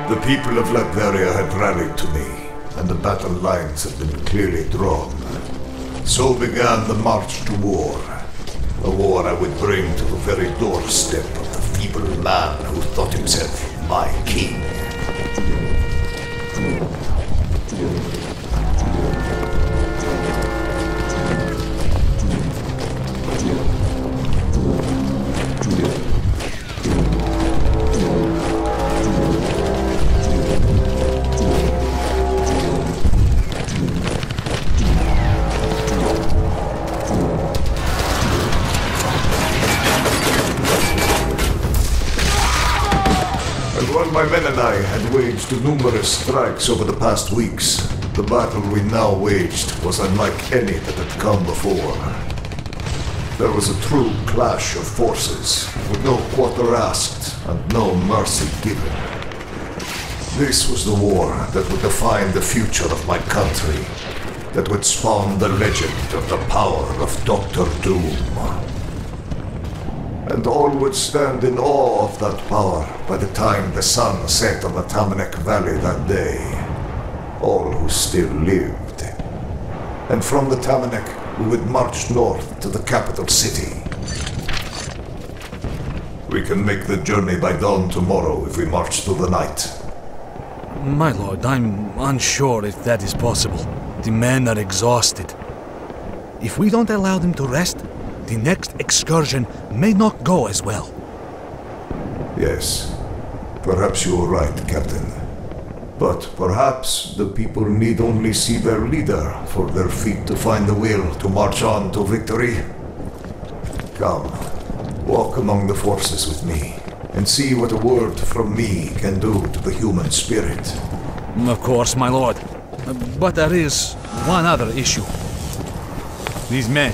The people of Latveria had rallied to me, and the battle lines had been clearly drawn. So began the march to war. A war I would bring to the very doorstep of the feeble man who thought himself my king. My men and I had waged numerous strikes over the past weeks. The battle we now waged was unlike any that had come before. There was a true clash of forces, with no quarter asked and no mercy given. This was the war that would define the future of my country, that would spawn the legend of the power of Dr. Doom. And all would stand in awe of that power by the time the sun set on the Tamanac Valley that day. All who still lived. And from the Tamanac, we would march north to the capital city. We can make the journey by dawn tomorrow if we march through the night. My lord, I'm unsure if that is possible. The men are exhausted. If we don't allow them to rest, the next excursion may not go as well. Yes, perhaps you are right, Captain. But perhaps the people need only see their leader for their feet to find the will to march on to victory. Come, walk among the forces with me, and see what a word from me can do to the human spirit. Of course, my lord. But there is one other issue. These men,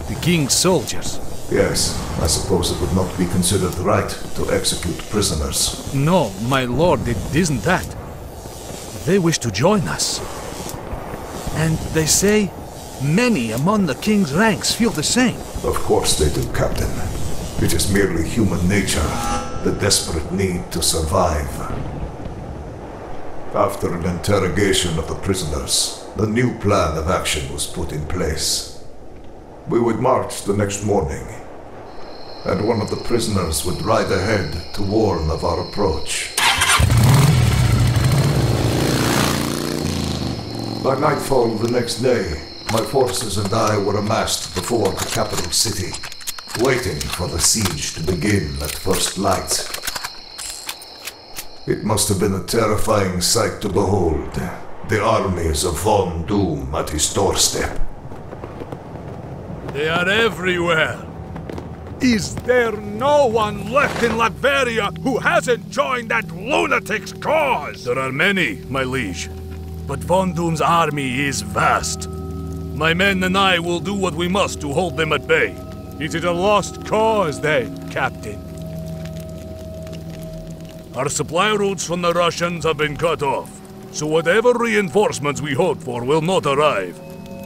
the king's soldiers. Yes, I suppose it would not be considered right to execute prisoners. No, my lord, it isn't that. They wish to join us. And they say many among the king's ranks feel the same. Of course they do, Captain. It is merely human nature, the desperate need to survive. After an interrogation of the prisoners, the new plan of action was put in place. We would march the next morning, and one of the prisoners would ride ahead to warn of our approach. By nightfall the next day, my forces and I were amassed before the capital city, waiting for the siege to begin at first light. It must have been a terrifying sight to behold, the armies of Von Doom at his doorstep. They are everywhere. Is there no one left in Latveria who hasn't joined that lunatic's cause? There are many, my liege. But Von Doom's army is vast. My men and I will do what we must to hold them at bay. It is a lost cause then, Captain. Our supply routes from the Russians have been cut off, so whatever reinforcements we hoped for will not arrive.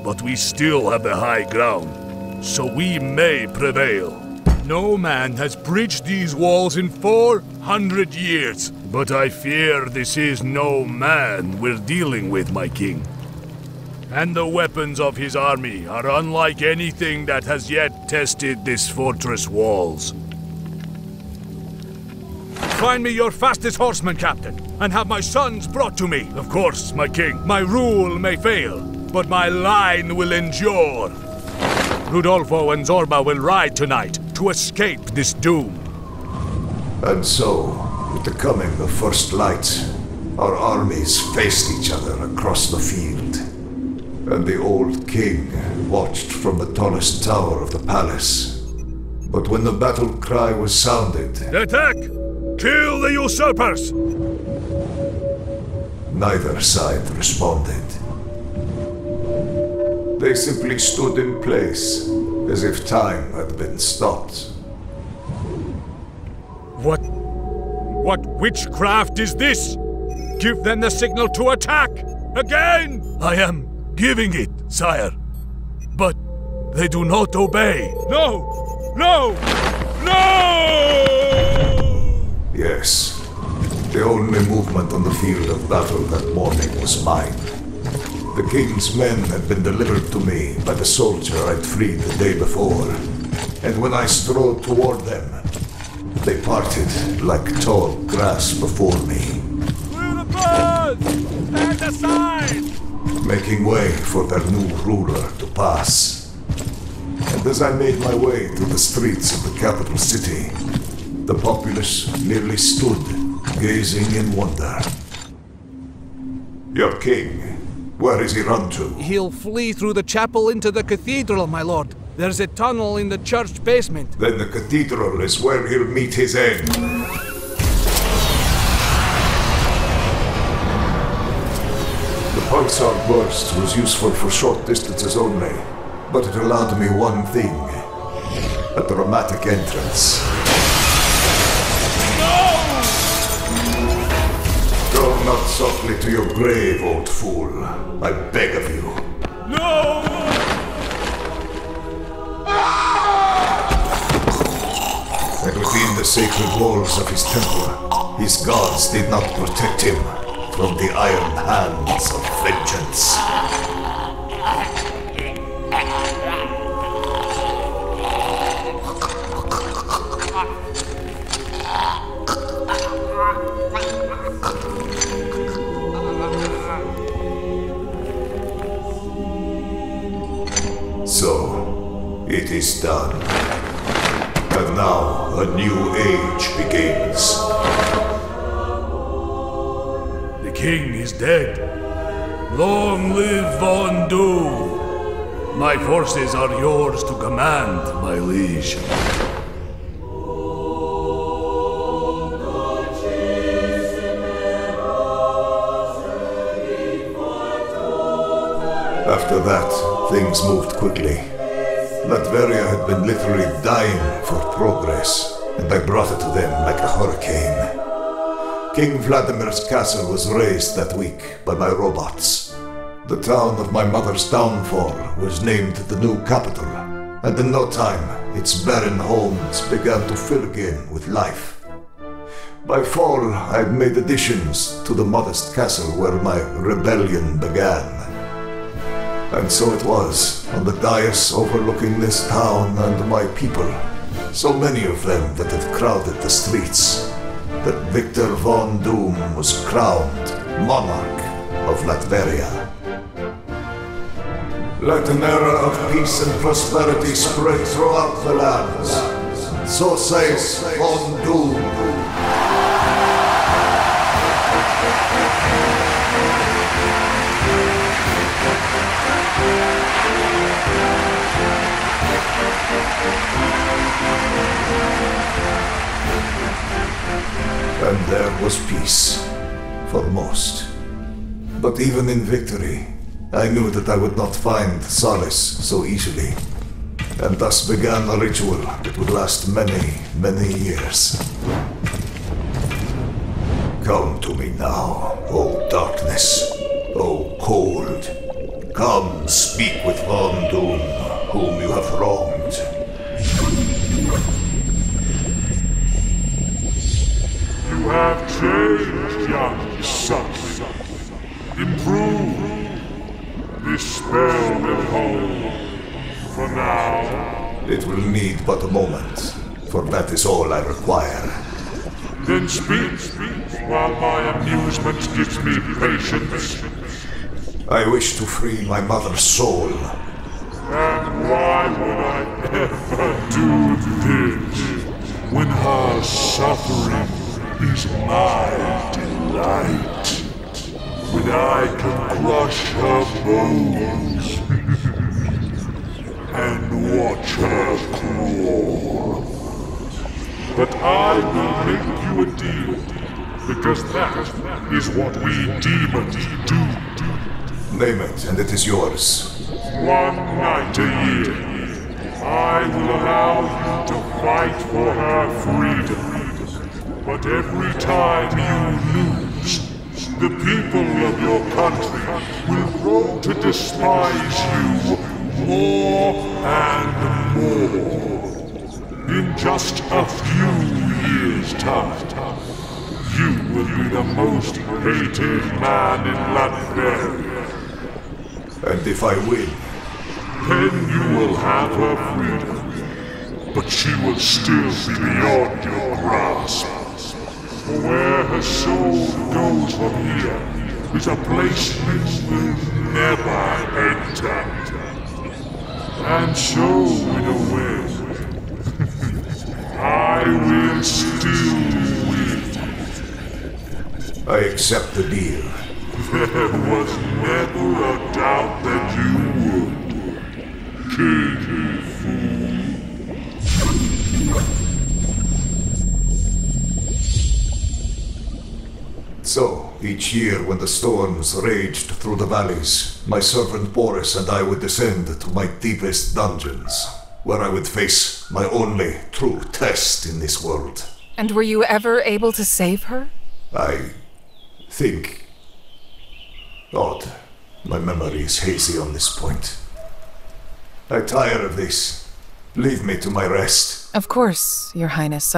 But we still have the high ground, so we may prevail. No man has breached these walls in 400 years, but I fear this is no man we're dealing with, my king. And the weapons of his army are unlike anything that has yet tested this fortress walls. Find me your fastest horseman, Captain, and have my sons brought to me. Of course, my king, my rule may fail, but my line will endure. Rudolfo and Zorba will ride tonight to escape this doom. And so, with the coming of first light, our armies faced each other across the field. And the old king watched from the tallest tower of the palace. But when the battle cry was sounded... Attack! Kill the usurpers! Neither side responded. They simply stood in place, as if time had been stopped. What witchcraft is this? Give them the signal to attack! Again! I am giving it, sire. But they do not obey. No! No! No! Yes, The only movement on the field of battle that morning was mine. The king's men had been delivered to me by the soldier I'd freed the day before, and when I strode toward them, they parted like tall grass before me. Clear the path! Stand aside! Making way for their new ruler to pass. And as I made my way through the streets of the capital city, the populace merely stood, gazing in wonder. Your king, where is he run to? He'll flee through the chapel into the cathedral, my lord. There's a tunnel in the church basement. Then the cathedral is where he'll meet his end. The pulsar burst was useful for short distances only, but it allowed me one thing: a dramatic entrance. Go not softly to your grave, old fool. I beg of you. No! And within the sacred walls of his temple, his gods did not protect him from the iron hands of vengeance. So, it is done. And now, a new age begins. The king is dead. Long live Von Doom. My forces are yours to command, my liege. After that, things moved quickly. Latveria had been literally dying for progress, and I brought it to them like a hurricane. King Vladimir's castle was razed that week by my robots. The town of my mother's downfall was named the new capital, and in no time, its barren homes began to fill again with life. By fall, I'd made additions to the modest castle where my rebellion began. And so it was, on the dais overlooking this town and my people, so many of them that had crowded the streets, that Victor Von Doom was crowned monarch of Latveria. Let an era of peace and prosperity spread throughout the lands. So says Von Doom. And there was peace, for most. But even in victory, I knew that I would not find solace so easily. And thus began a ritual that would last many, many years. Come to me now, O darkness, O cold. Come, speak with Von Doom, whom you have wronged. You have changed, young son. Improved. This spell will hold. For now. It will need but a moment, for that is all I require. Then speak, while my amusement gives me patience. I wish to free my mother's soul. And why would I ever do this, when her suffering is my delight? When I can crush her bones and watch her crawl. But I will make you a deal, because that is what we demons do. Name it, and it is yours. One night a year, I will allow you to fight for her freedom. But every time you lose, the people of your country will grow to despise you more and more. In just a few years' time, you will be the most hated man in Latveria. And if I win? Then you will have her freedom. But she will still be beyond your grasp. For where her soul goes from here is a place you will never enter. And so, in a way, I will still win. I accept the deal. There was never a doubt that you would. King Fool. So, each year when the storms raged through the valleys, my servant Boris and I would descend to my deepest dungeons, where I would face my only true test in this world. And were you ever able to save her? I think... Odd. My memory is hazy on this point. I tire of this. Leave me to my rest. Of course, Your Highness.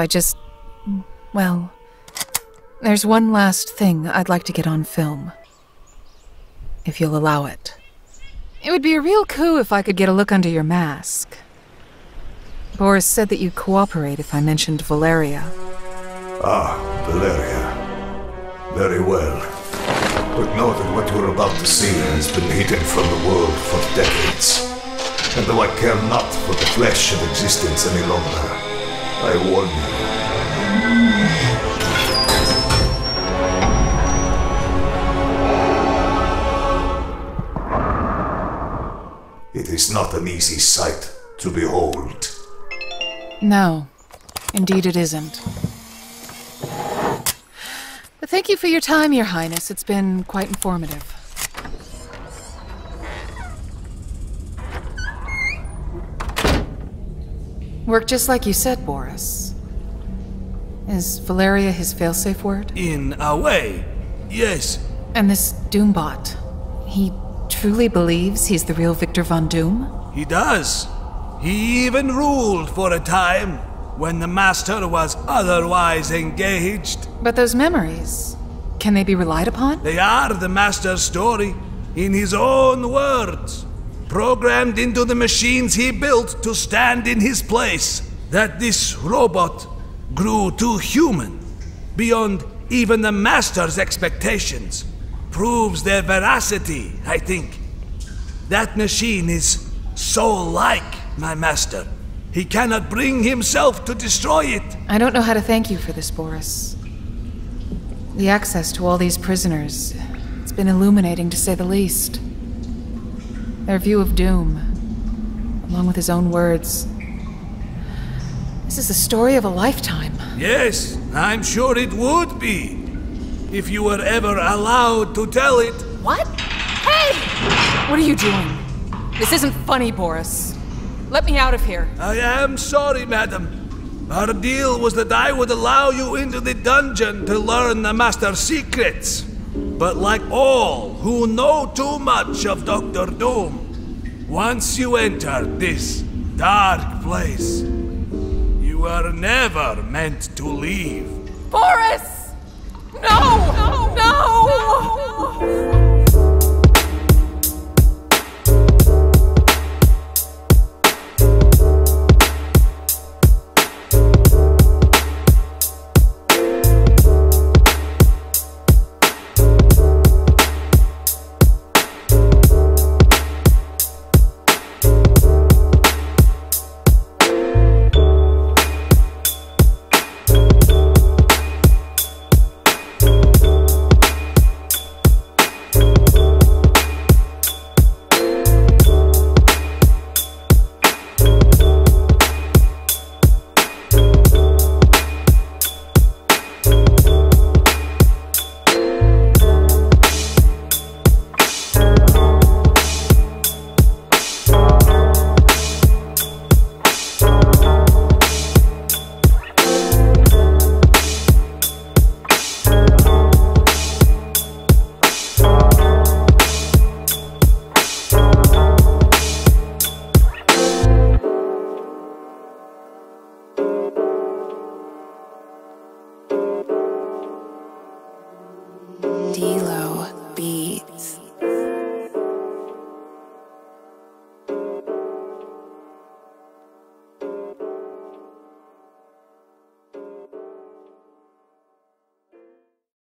Well... There's one last thing I'd like to get on film. If you'll allow it. It would be a real coup if I could get a look under your mask. Boris said that you'd cooperate if I mentioned Valeria. Ah, Valeria. Very well. But know that what you're about to see has been hidden from the world for decades. And though I care not for the flesh of existence any longer, I warn you. It is not an easy sight to behold. No, indeed it isn't. But thank you for your time, Your Highness. It's been quite informative. Worked just like you said, Boris. Is Valeria his failsafe word? In a way, yes. And this Doombot, he truly believes he's the real Victor Von Doom? He does. He even ruled for a time, when the Master was otherwise engaged. But those memories, can they be relied upon? They are the Master's story, in his own words. Programmed into the machines he built to stand in his place. That this robot grew too human, beyond even the Master's expectations. Proves their veracity, I think. That machine is so like my master. He cannot bring himself to destroy it. I don't know how to thank you for this, Boris. The access to all these prisoners, it's been illuminating to say the least. Their view of Doom, along with his own words. This is the story of a lifetime. Yes, I'm sure it would be. If you were ever allowed to tell it. What? Hey! What are you doing? This isn't funny, Boris. Let me out of here. I am sorry, madam. Our deal was that I would allow you into the dungeon to learn the Master's secrets. But like all who know too much of Dr. Doom, once you enter this dark place, you are never meant to leave. Boris! No! No! D-Lo.